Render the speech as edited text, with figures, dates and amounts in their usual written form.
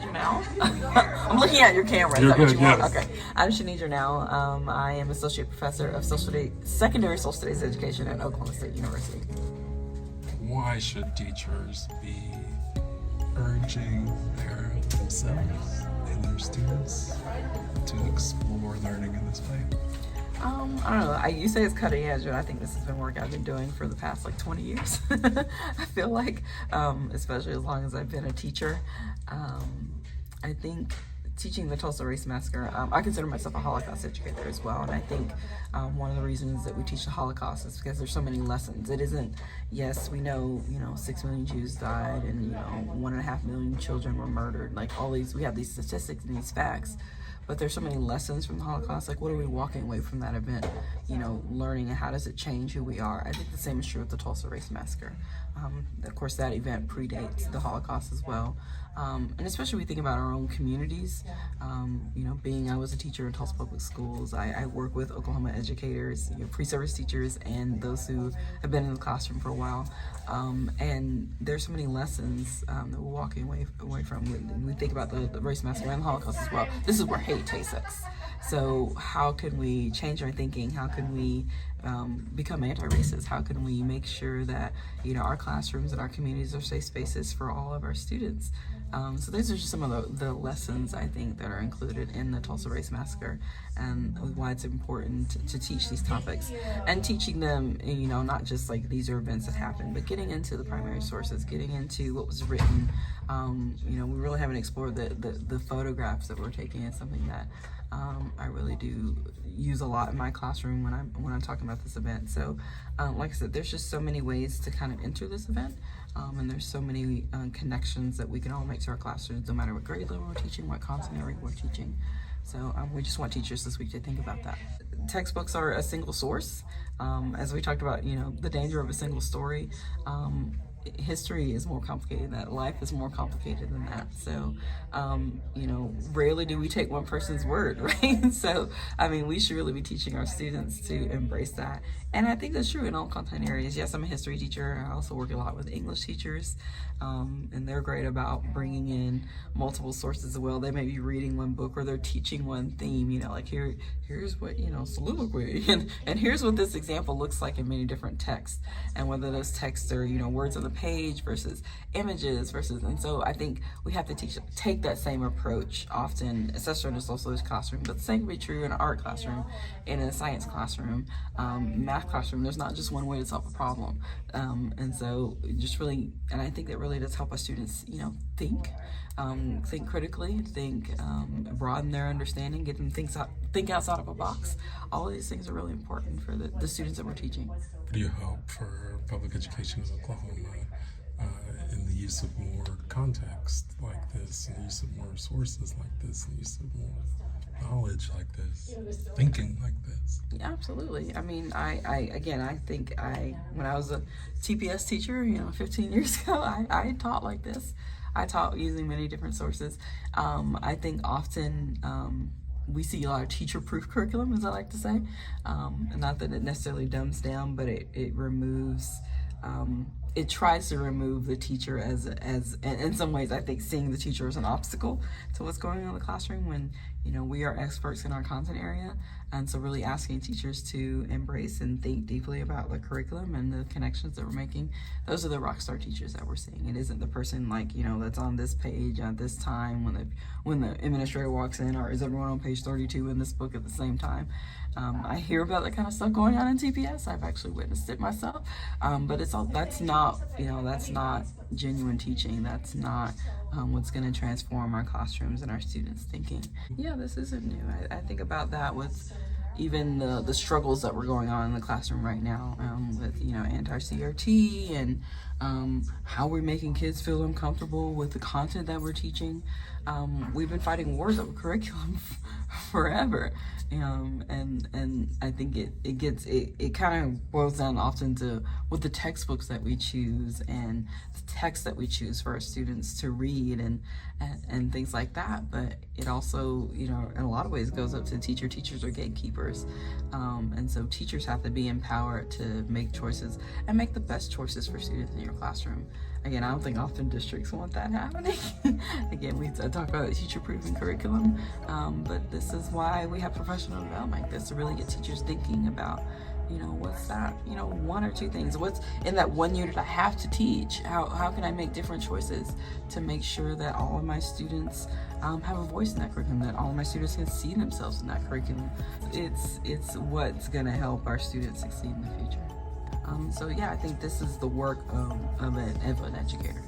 Shanedra Nowell. I'm looking at your camera. You're Is that what good, you want? yes. Okay. I'm Shanedra Nowell. I am Associate Professor of Secondary Social Studies Education at Oklahoma State University. Why should teachers be urging themselves and their students to explore learning in this way? I don't know. You say it's cutting edge, but I think this has been work I've been doing for the past 20 years. I feel like, especially as long as I've been a teacher. I think teaching the Tulsa Race Massacre, I consider myself a Holocaust educator as well, and I think one of the reasons that we teach the Holocaust is because there's so many lessons. It isn't, yes, we know, 6 million Jews died, and 1.5 million children were murdered. Like all these, we have these statistics and these facts, but there's so many lessons from the Holocaust. Like, what are we walking away from that event, learning, and how does it change who we are? I think the same is true with the Tulsa Race Massacre. Of course, that event predates the Holocaust as well. And especially we think about our own communities. I was a teacher in Tulsa Public Schools. I work with Oklahoma educators, pre-service teachers, and those who have been in the classroom for a while. And there's so many lessons that we're walking away from. We think about the race massacre and the Holocaust as well. This is where hate takes us. So how can we change our thinking? How can we become anti-racist? How can we make sure that our classrooms and our communities are safe spaces for all of our students? So those are just some of the lessons I think that are included in the Tulsa Race Massacre, and why it's important to teach these topics and teaching them, not just like these are events that happened, but getting into the primary sources, getting into what was written. We really haven't explored the photographs that we're taking. It's something that I really do use a lot in my classroom when I'm talking about this event. So like I said, there's just so many ways to kind of enter this event, and there's so many connections that we can all make to our classrooms, no matter what grade level we're teaching, what content area we're teaching. So we just want teachers this week to think about that. Textbooks are a single source. As we talked about, the danger of a single story. History is more complicated than that. Life is more complicated than that. So, rarely do we take one person's word, right? So, we should really be teaching our students to embrace that. And I think that's true in all content areas. Yes, I'm a history teacher. I also work a lot with English teachers, and they're great about bringing in multiple sources as well. They may be reading one book or they're teaching one theme, like here's what, soliloquy, and here's what this example looks like in many different texts, and whether those texts are, words on the page versus images and so I think we have to take that same approach often, especially in a social studies classroom, but the same can be true in an art classroom, in a science classroom, math classroom. There's not just one way to solve a problem, and so just really, and I think that really does help our students, think critically, broaden their understanding, get them think outside of a box. All of these things are really important for the students that we're teaching. What do you hope for public education in Oklahoma in the use of more context like this, and the use of more sources like this, and the use of more knowledge like this, thinking like this? Yeah, absolutely. I think when I was a TPS teacher, 15 years ago, I taught like this. I taught using many different sources. I think often we see a lot of teacher-proof curriculum, as I like to say. Not that it necessarily dumbs down, but it removes, it tries to remove the teacher as in some ways, I think, seeing the teacher as an obstacle to what's going on in the classroom when, we are experts in our content area. And so really asking teachers to embrace and think deeply about the curriculum and the connections that we're making. Those are the rock star teachers that we're seeing. It isn't the person that's on this page at this time when the administrator walks in, or is everyone on page 32 in this book at the same time. I hear about that kind of stuff going on in TPS. I've actually witnessed it myself. But that's not genuine teaching. That's not what's going to transform our classrooms and our students' thinking. Yeah, this isn't new. I think about that with even the struggles that were going on in the classroom right now, with anti-CRT and how we're making kids feel uncomfortable with the content that we're teaching. We've been fighting wars over curriculum forever. And I think it kind of boils down often to what the textbooks that we choose and the text that we choose for our students to read and things like that. But it also, in a lot of ways goes up to the teacher. Teachers are gatekeepers. And so teachers have to be empowered to make choices and make the best choices for students in your classroom. Again, I don't think often districts want that happening. Again, I talk about teacher-proven curriculum, but this is why we have professional development like this, to really get teachers thinking about, what's that, one or two things. What's in that one unit I have to teach? How can I make different choices to make sure that all of my students have a voice in that curriculum, that all of my students can see themselves in that curriculum? It's what's gonna help our students succeed in the future. So yeah, I think this is the work of an educator.